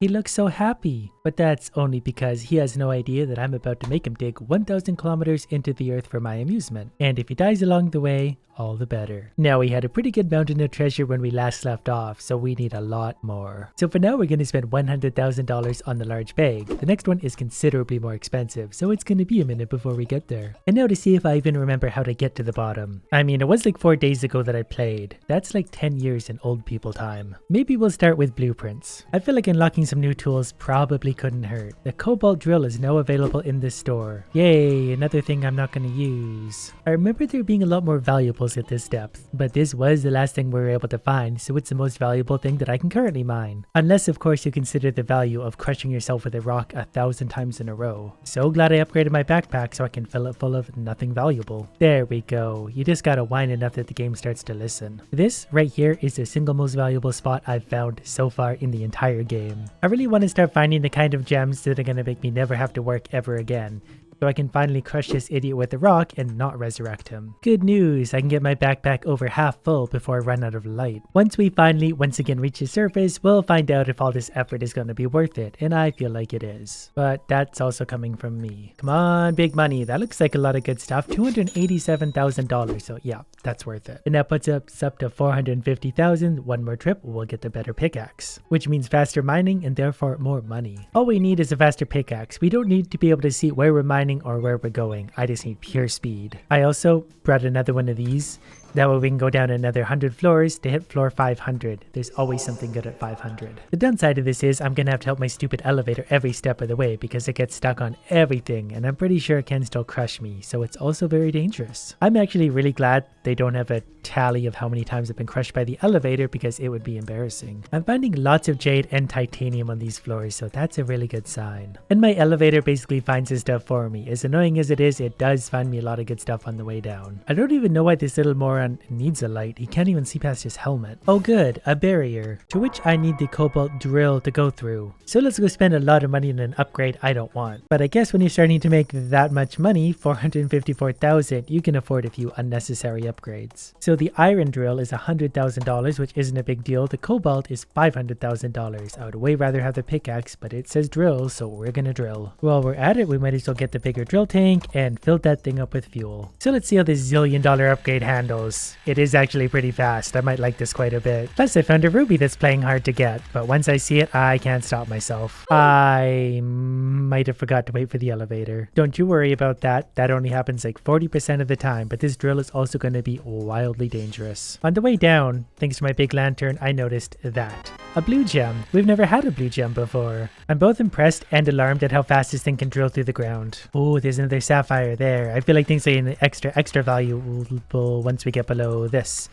He looks so happy, but that's only because he has no idea that I'm about to make him dig 1,000 kilometers into the earth for my amusement. And if he dies along the way, all the better. Now, we had a pretty good mountain of treasure when we last left off, so we need a lot more. So for now, we're going to spend $100,000 on the large bag. The next one is considerably more expensive, so it's going to be a minute before we get there. And now to see if I even remember how to get to the bottom. I mean, it was like 4 days ago that I played. That's like 10 years in old people time. Maybe we'll start with blueprints. I feel like unlocking some new tools probably couldn't hurt. The cobalt drill is now available in this store. Yay, another thing I'm not going to use. I remember there being a lot more valuables at this depth, but this was the last thing we were able to find, so it's the most valuable thing that I can currently mine. Unless of course you consider the value of crushing yourself with a rock 1,000 times in a row. So glad I upgraded my backpack so I can fill it full of nothing valuable. There we go. You just gotta whine enough that the game starts to listen. This right here is the single most valuable spot I've found so far in the entire game. I really want to start finding the kind of gems that are gonna make me never have to work ever again, so I can finally crush this idiot with a rock and not resurrect him. Good news, I can get my backpack over half full before I run out of light. Once we finally once again reach the surface, we'll find out if all this effort is going to be worth it, and I feel like it is. But that's also coming from me. Come on, big money. That looks like a lot of good stuff. $287,000, so yeah, that's worth it. And that puts us up to $450,000. One more trip, we'll get the better pickaxe, which means faster mining and therefore more money. All we need is a faster pickaxe. We don't need to be able to see where we're mining or where we're going. I just need pure speed. I also brought another one of these. That way we can go down another 100 floors to hit floor 500. There's always something good at 500. The downside of this is I'm gonna have to help my stupid elevator every step of the way because it gets stuck on everything, and I'm pretty sure it can still crush me, so it's also very dangerous. I'm actually really glad they don't have a tally of how many times I've been crushed by the elevator because it would be embarrassing. I'm finding lots of jade and titanium on these floors, so that's a really good sign. And my elevator basically finds this stuff for me. As annoying as it is, it does find me a lot of good stuff on the way down. I don't even know why this little moron needs a light. He can't even see past his helmet. Oh good, a barrier, to which I need the cobalt drill to go through. So let's go spend a lot of money on an upgrade I don't want. But I guess when you're starting to make that much money, $454,000, you can afford a few unnecessary upgrades. So the iron drill is $100,000, which isn't a big deal. The cobalt is $500,000. I would way rather have the pickaxe, but it says drill, so we're gonna drill. While we're at it, we might as well get the bigger drill tank and fill that thing up with fuel. So let's see how this $1,000,000 upgrade handles. It is actually pretty fast. I might like this quite a bit. Plus I found a ruby that's playing hard to get, but once I see it, I can't stop myself. I might have forgot to wait for the elevator. Don't you worry about that. That only happens like 40% of the time, but this drill is also going to be wildly dangerous. On the way down, thanks to my big lantern, I noticed that. A blue gem. We've never had a blue gem before. I'm both impressed and alarmed at how fast this thing can drill through the ground. Oh, there's another sapphire there. I feel like things are in extra valuable once we get below this.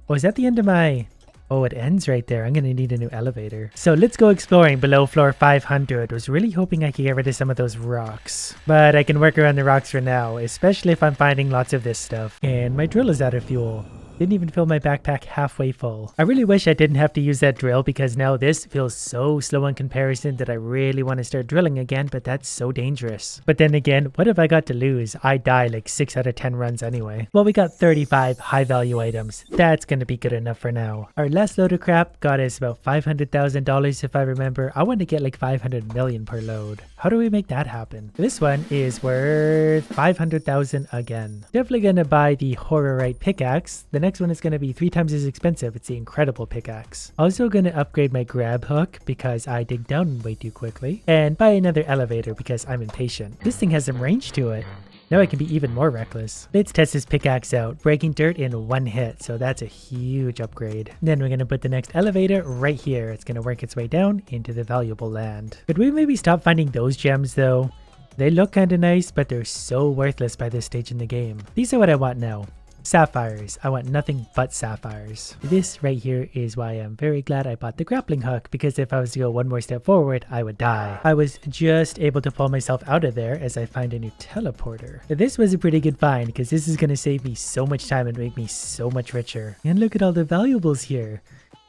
Oh, is that the end of my... Oh, it ends right there. I'm gonna need a new elevator. So let's go exploring below floor 500. Was really hoping I could get rid of some of those rocks, but I can work around the rocks for now, especially if I'm finding lots of this stuff. And my drill is out of fuel. Didn't even fill my backpack halfway full. I really wish I didn't have to use that drill because now this feels so slow in comparison that I really want to start drilling again, but that's so dangerous. But then again, what have I got to lose? I die like 6 out of 10 runs anyway. Well, we got 35 high value items. That's gonna be good enough for now. Our last load of crap got us about $500,000 if I remember. I want to get like 500 million per load. How do we make that happen? This one is worth 500,000 again. Definitely gonna buy the horrorite pickaxe. The next one is going to be 3 times as expensive. It's the incredible pickaxe. Also going to upgrade my grab hook because I dig down way too quickly. And buy another elevator because I'm impatient. This thing has some range to it. Now I can be even more reckless. Let's test this pickaxe out. Breaking dirt in 1 hit, so that's a huge upgrade. Then we're going to put the next elevator right here. It's going to work its way down into the valuable land. Could we maybe stop finding those gems though? They look kind of nice, but they're so worthless by this stage in the game. These are what I want now. Sapphires. I want nothing but sapphires. This right here is why I'm very glad I bought the grappling hook, because if I was to go one more step forward, I would die. I was just able to pull myself out of there as I find a new teleporter. This was a pretty good find because this is going to save me so much time and make me so much richer. And look at all the valuables here.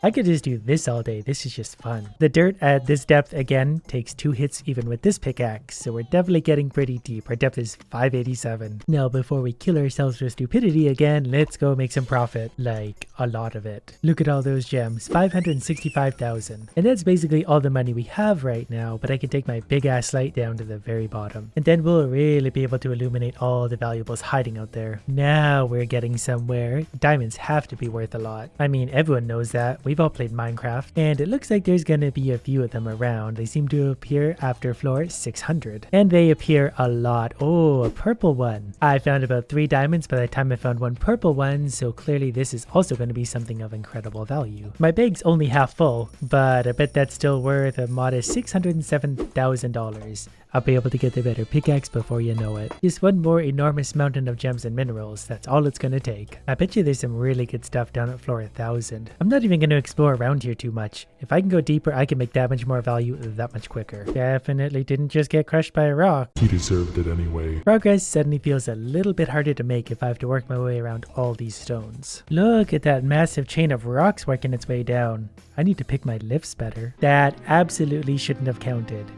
I could just do this all day. This is just fun. The dirt at this depth again takes 2 hits even with this pickaxe, so we're definitely getting pretty deep. Our depth is 587. Now before we kill ourselves with stupidity again, let's go make some profit. Like a lot of it. Look at all those gems, 565,000. And that's basically all the money we have right now, but I can take my big ass light down to the very bottom. And then we'll really be able to illuminate all the valuables hiding out there. Now we're getting somewhere. Diamonds have to be worth a lot. I mean, everyone knows that. We've all played Minecraft, and it looks like there's gonna be a few of them around. They seem to appear after floor 600, and they appear a lot. Oh, a purple one. I found about 3 diamonds by the time I found 1 purple one, so clearly this is also going to be something of incredible value. My bag's only half full, but I bet that's still worth a modest $607,000. I'll be able to get the better pickaxe before you know it. Just one more enormous mountain of gems and minerals. That's all it's gonna take. I bet you there's some really good stuff down at floor 1000. I'm not even gonna explore around here too much. If I can go deeper, I can make that much more value that much quicker. Definitely didn't just get crushed by a rock. He deserved it anyway. Progress suddenly feels a little bit harder to make if I have to work my way around all these stones. Look at that massive chain of rocks working its way down. I need to pick my lifts better. That absolutely shouldn't have counted.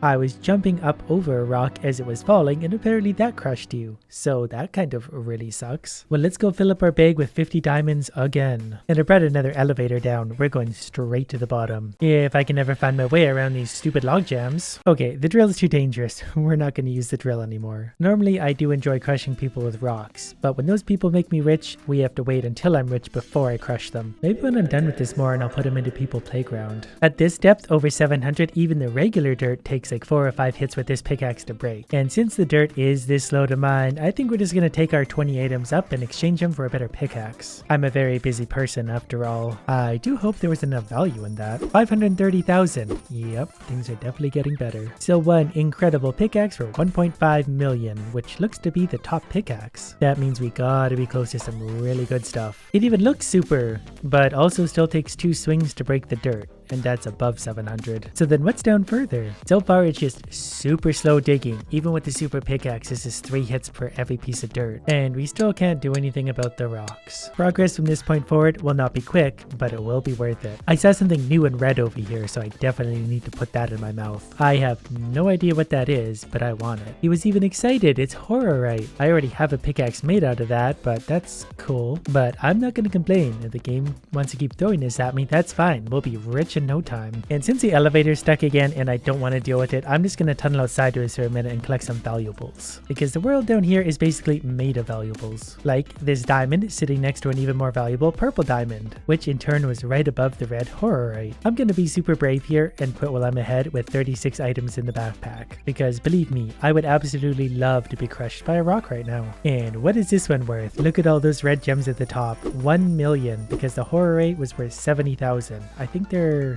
I was jumping up over a rock as it was falling, and apparently that crushed you. So that kind of really sucks. Well, let's go fill up our bag with 50 diamonds again. And I brought another elevator down. We're going straight to the bottom. If I can ever find my way around these stupid log jams. Okay, the drill is too dangerous. We're not going to use the drill anymore. Normally, I do enjoy crushing people with rocks, but when those people make me rich, we have to wait until I'm rich before I crush them. Maybe when I'm done with this more and I'll put them into people playground. At this depth, over 700, even the regular dirt takes like 4 or 5 hits with this pickaxe to break. And since the dirt is this slow to mine, I think we're just gonna take our 20 items up and exchange them for a better pickaxe. I'm a very busy person after all. I do hope there was enough value in that. 530,000. Yep, things are definitely getting better. So one incredible pickaxe for 1.5 million, which looks to be the top pickaxe. That means we gotta be close to some really good stuff. It even looks super, but also still takes 2 swings to break the dirt. And that's above 700. So then what's down further? So far it's just super slow digging. Even with the super pickaxe, this is 3 hits per every piece of dirt. And we still can't do anything about the rocks. Progress from this point forward will not be quick, but it will be worth it. I saw something new and red over here, so I definitely need to put that in my mouth. I have no idea what that is, but I want it. He was even excited. It's horrorite. I already have a pickaxe made out of that, but that's cool. But I'm not gonna complain. If the game wants to keep throwing this at me, that's fine. We'll be rich in no time. And since the elevator's stuck again and I don't want to deal with it, I'm just gonna tunnel outside to it for a minute and collect some valuables. Because the world down here is basically made of valuables. Like this diamond sitting next to an even more valuable purple diamond, which in turn was right above the red horrorite. I'm gonna be super brave here and quit while I'm ahead with 36 items in the backpack. Because believe me, I would absolutely love to be crushed by a rock right now. And what is this one worth? Look at all those red gems at the top. 1 million, because the horrorite was worth 70,000. I think they're...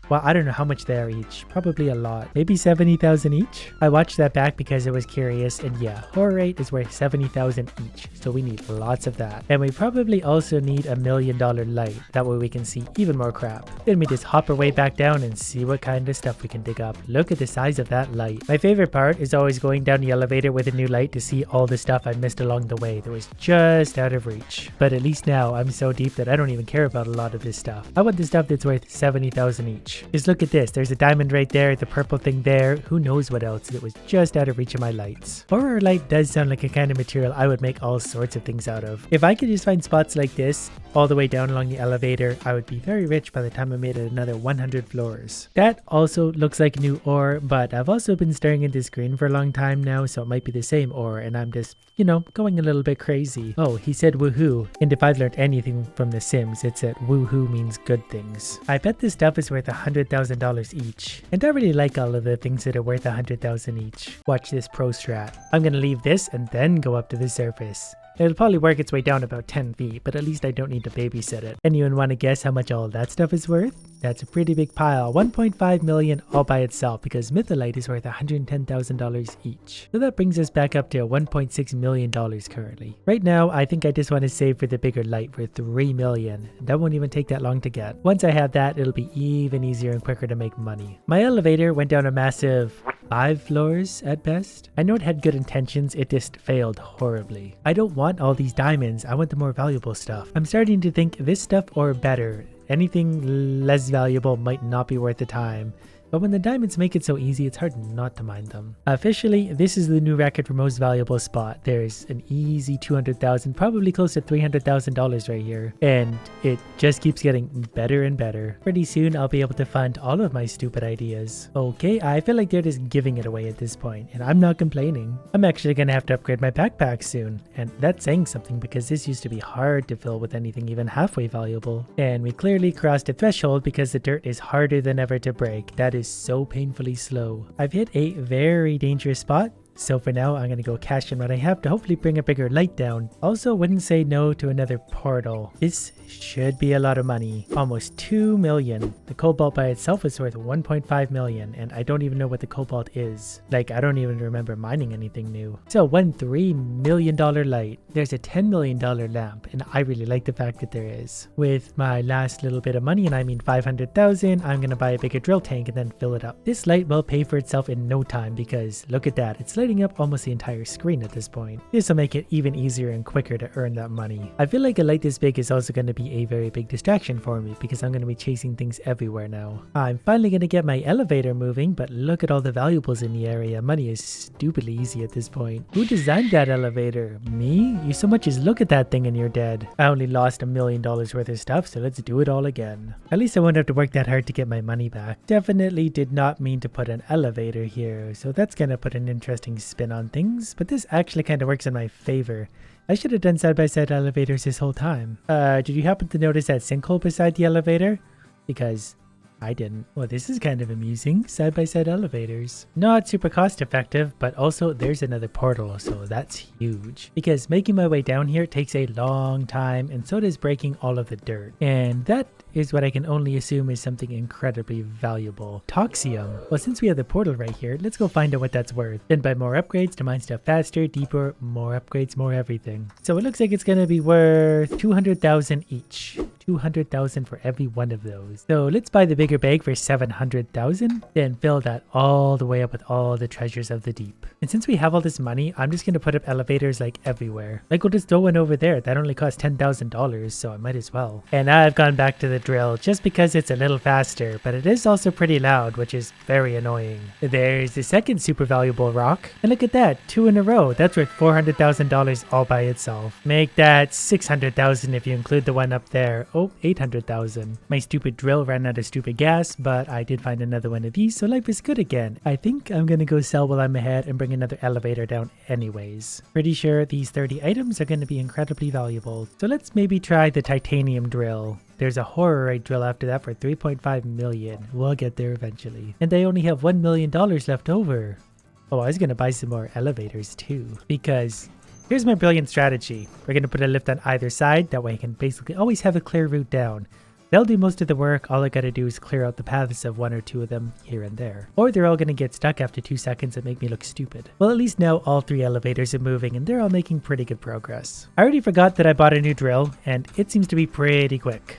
well, I don't know how much they are each. Probably a lot. Maybe 70,000 each? I watched that back because I was curious, and yeah, horrorite is worth 70,000 each, so we need lots of that. And we probably also need $1 million light. That way we can see even more crap. Then we just hop our way back down and see what kind of stuff we can dig up. Look at the size of that light. My favorite part is always going down the elevator with a new light to see all the stuff I missed along the way that was just out of reach. But at least now I'm so deep that I don't even care about a lot of this stuff. I want the stuff that's worth 70,000 each. Just look at this. There's a diamond right there, the purple thing there. Who knows what else? It was just out of reach of my lights. Horror light does sound like a kind of material I would make all sorts of things out of. If I could just find spots like this all the way down along the elevator, I would be very rich by the time I made it another 100 floors. That also looks like new ore, but I've also been staring at this screen for a long time now, so it might be the same ore, and I'm just, you know, going a little bit crazy. Oh, he said woohoo. And if I've learned anything from The Sims, it's that woohoo means good things. I bet this stuff is worth $100,000 each. And I really like all of the things that are worth $100,000 each. Watch this pro strat. I'm gonna leave this and then go up to the surface. It'll probably work its way down about 10 feet, but at least I don't need to babysit it. Anyone want to guess how much all that stuff is worth? That's a pretty big pile. 1.5 million all by itself, because mytholite is worth $110,000 each. So that brings us back up to $1.6 million currently. Right now, I think I just want to save for the bigger light for 3 million. That won't even take that long to get. Once I have that, it'll be even easier and quicker to make money. My elevator went down a massive 5 floors at best. I know it had good intentions, it just failed horribly. I don't want all these diamonds, I want the more valuable stuff. I'm starting to think this stuff or better. Anything less valuable might not be worth the time. But when the diamonds make it so easy, it's hard not to mine them. Officially, this is the new record for most valuable spot. There's an easy 200,000, probably close to $300,000 right here. And it just keeps getting better and better. Pretty soon, I'll be able to fund all of my stupid ideas. Okay, I feel like they're just giving it away at this point, and I'm not complaining. I'm actually gonna have to upgrade my backpack soon. And that's saying something because this used to be hard to fill with anything even halfway valuable. And we clearly crossed a threshold because the dirt is harder than ever to break. That is so painfully slow. I've hit a very dangerous spot. So for now, I'm going to go cash in what I have to hopefully bring a bigger light down. Also, wouldn't say no to another portal. This should be a lot of money. Almost 2 million. The cobalt by itself is worth 1.5 million, and I don't even know what the cobalt is. Like, I don't even remember mining anything new. So one $3 million light. There's a $10 million lamp, and I really like the fact that there is. With my last little bit of money, and I mean 500,000, I'm going to buy a bigger drill tank and then fill it up. This light will pay for itself in no time because look at that. It's lighting up almost the entire screen at this point. This will make it even easier and quicker to earn that money. I feel like a light this big is also going to be a very big distraction for me because I'm going to be chasing things everywhere now. I'm finally going to get my elevator moving, but look at all the valuables in the area. Money is stupidly easy at this point. Who designed that elevator? Me? You so much as look at that thing and you're dead. I only lost $1 million worth of stuff, so let's do it all again. At least I won't have to work that hard to get my money back. Definitely did not mean to put an elevator here, so that's going to put an interesting spin on things, but this actually kind of works in my favor. I should have done side-by-side elevators this whole time. Did you happen to notice that sinkhole beside the elevator? Because I didn't. Well, this is kind of amusing. Side-by-side elevators. Not super cost effective, but also there's another portal, so that's huge. Because making my way down here takes a long time, and so does breaking all of the dirt. And that is what I can only assume is something incredibly valuable. Toxium. Well, since we have the portal right here, let's go find out what that's worth. Then buy more upgrades to mine stuff faster, deeper, more upgrades, more everything. So it looks like it's gonna be worth 200,000 each. 200,000 for every one of those. So let's buy the bigger bag for 700,000, then fill that all the way up with all the treasures of the deep. And since we have all this money, I'm just gonna put up elevators like everywhere. Like we'll just throw one over there. That only costs $10,000, so I might as well. And I've gone back to the drill just because it's a little faster, but it is also pretty loud, which is very annoying. There's the second super valuable rock. And look at that, 2 in a row. That's worth $400,000 all by itself. Make that 600,000 if you include the one up there. Oh, 800,000. My stupid drill ran out of stupid gas, but I did find another one of these, so life is good again. I think I'm gonna go sell while I'm ahead and bring another elevator down anyways. Pretty sure these 30 items are gonna be incredibly valuable. So let's maybe try the titanium drill. There's a horrorite drill after that for 3.5 million. We'll get there eventually. And they only have $1 million left over. Oh, I was gonna buy some more elevators too, because here's my brilliant strategy. We're going to put a lift on either side. That way I can basically always have a clear route down. They'll do most of the work. All I got to do is clear out the paths of 1 or 2 of them here and there. Or they're all going to get stuck after 2 seconds and make me look stupid. Well, at least now all 3 elevators are moving and they're all making pretty good progress. I already forgot that I bought a new drill and it seems to be pretty quick.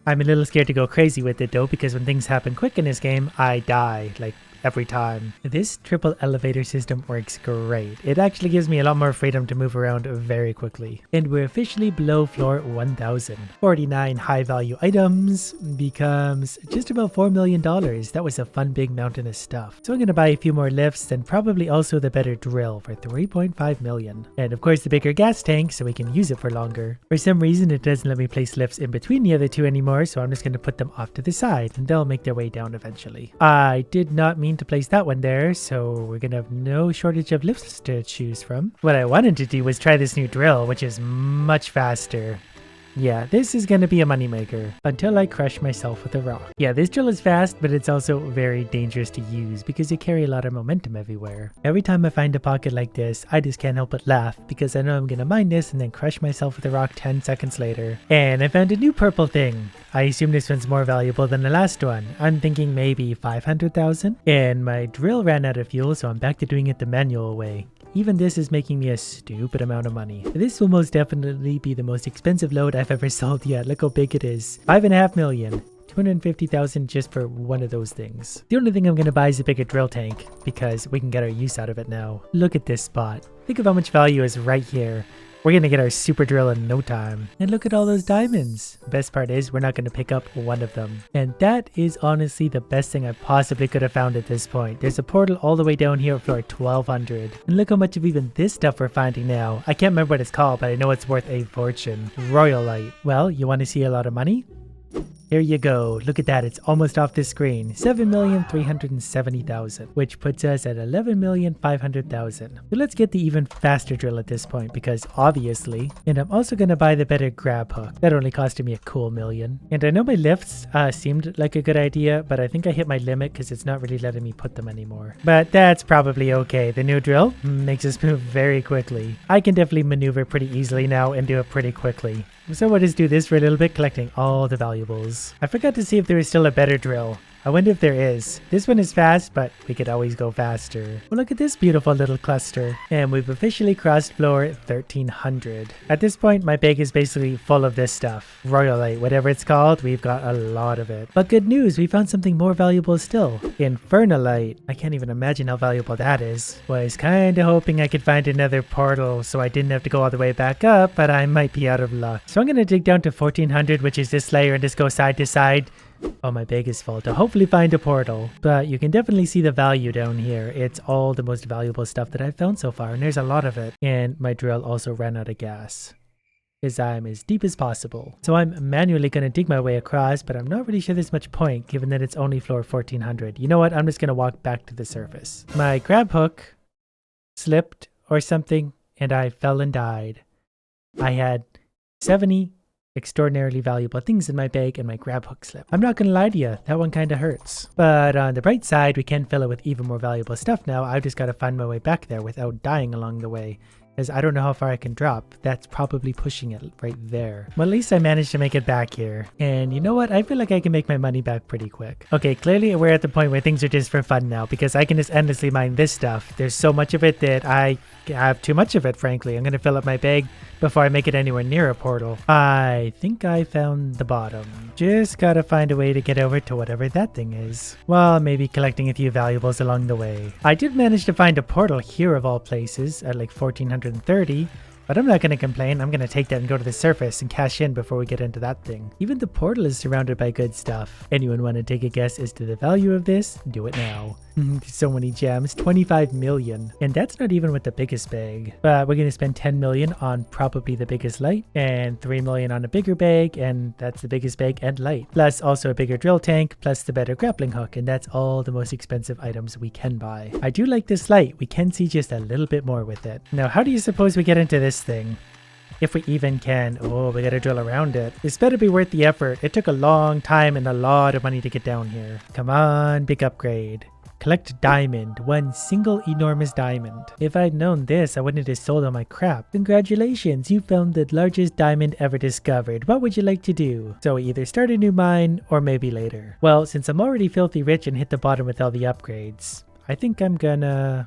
I'm a little scared to go crazy with it though, because when things happen quick in this game, I die. Like, every time. This triple elevator system works great. It actually gives me a lot more freedom to move around very quickly. And we're officially below floor 1000. 49 high value items becomes just about $4 million. That was a fun big mountain of stuff. So I'm going to buy a few more lifts and probably also the better drill for 3.5 million. And of course the bigger gas tank so we can use it for longer. For some reason it doesn't let me place lifts in between the other 2 anymore, so I'm just going to put them off to the side and they'll make their way down eventually. I did not mean to place that one there, so we're gonna have no shortage of lifts to choose from. What I wanted to do was try this new drill, which is much faster. Yeah, this is gonna be a moneymaker until I crush myself with a rock. Yeah, this drill is fast, but it's also very dangerous to use because you carry a lot of momentum everywhere. Every time I find a pocket like this, I just can't help but laugh because I know I'm gonna mine this and then crush myself with a rock 10 seconds later. And I found a new purple thing. I assume this one's more valuable than the last one. I'm thinking maybe 500,000. And my drill ran out of fuel, so I'm back to doing it the manual way. Even this is making me a stupid amount of money. This will most definitely be the most expensive load I've ever sold yet. Look how big it is. 5.5 million. 250,000 just for one of those things. The only thing I'm going to buy is a bigger drill tank because we can get our use out of it now. Look at this spot. Think of how much value is right here. We're gonna get our super drill in no time. And look at all those diamonds. The best part is we're not gonna pick up one of them. And that is honestly the best thing I possibly could have found at this point. There's a portal all the way down here at floor 1200. And look how much of even this stuff we're finding now. I can't remember what it's called, but I know it's worth a fortune. Royalite. Well, you want to see a lot of money? Here you go. Look at that. It's almost off the screen. 7,370,000, which puts us at 11,500,000. So let's get the even faster drill at this point because obviously, and I'm also going to buy the better grab hook. That only costed me a cool million. And I know my lifts seemed like a good idea, but I think I hit my limit because it's not really letting me put them anymore. But that's probably okay. The new drill makes us move very quickly. I can definitely maneuver pretty easily now and do it pretty quickly. So we'll just do this for a little bit, collecting all the valuables. I forgot to see if there is still a better drill. I wonder if there is. This one is fast, but we could always go faster. Well, look at this beautiful little cluster. And we've officially crossed floor 1300. At this point, my bag is basically full of this stuff. Royalite, whatever it's called, we've got a lot of it. But good news, we found something more valuable still. Infernalite. I can't even imagine how valuable that is. Was kinda hoping I could find another portal so I didn't have to go all the way back up, but I might be out of luck. So I'm gonna dig down to 1400, which is this layer, and just go side to side. Oh, my bag is full to hopefully find a portal. But you can definitely see the value down here. It's all the most valuable stuff that I've found so far, and there's a lot of it. And my drill also ran out of gas because I'm as deep as possible. So I'm manually going to dig my way across, but I'm not really sure there's much point given that it's only floor 1400. You know what? I'm just going to walk back to the surface. My grab hook slipped or something, and I fell and died. I had 70 extraordinarily valuable things in my bag and my grab hook slip. I'm not gonna lie to you, that one kinda hurts. But on the bright side, we can fill it with even more valuable stuff now. I've just gotta find my way back there without dying along the way. Because I don't know how far I can drop. That's probably pushing it right there. Well, at least I managed to make it back here. And you know what? I feel like I can make my money back pretty quick. Okay, clearly we're at the point where things are just for fun now because I can just endlessly mine this stuff. There's so much of it that I have too much of it, frankly. I'm going to fill up my bag before I make it anywhere near a portal. I think I found the bottom. Just gotta find a way to get over to whatever that thing is. Well, maybe collecting a few valuables along the way. I did manage to find a portal here of all places at like 1430. But I'm not going to complain. I'm going to take that and go to the surface and cash in before we get into that thing. Even the portal is surrounded by good stuff. Anyone want to take a guess as to the value of this? Do it now. So many gems, 25 million. And that's not even with the biggest bag. But we're going to spend 10 million on probably the biggest light and 3 million on a bigger bag. And that's the biggest bag and light. Plus also a bigger drill tank, plus the better grappling hook. And that's all the most expensive items we can buy. I do like this light. We can see just a little bit more with it. Now, how do you suppose we get into this thing? If we even can. Oh, we gotta drill around it. This better be worth the effort. It took a long time and a lot of money to get down here. Come on, big upgrade. Collect diamond. One single enormous diamond. If I'd known this, I wouldn't have sold all my crap. Congratulations, you found the largest diamond ever discovered. What would you like to do? So either start a new mine or maybe later. Well, since I'm already filthy rich and hit the bottom with all the upgrades, I think I'm gonna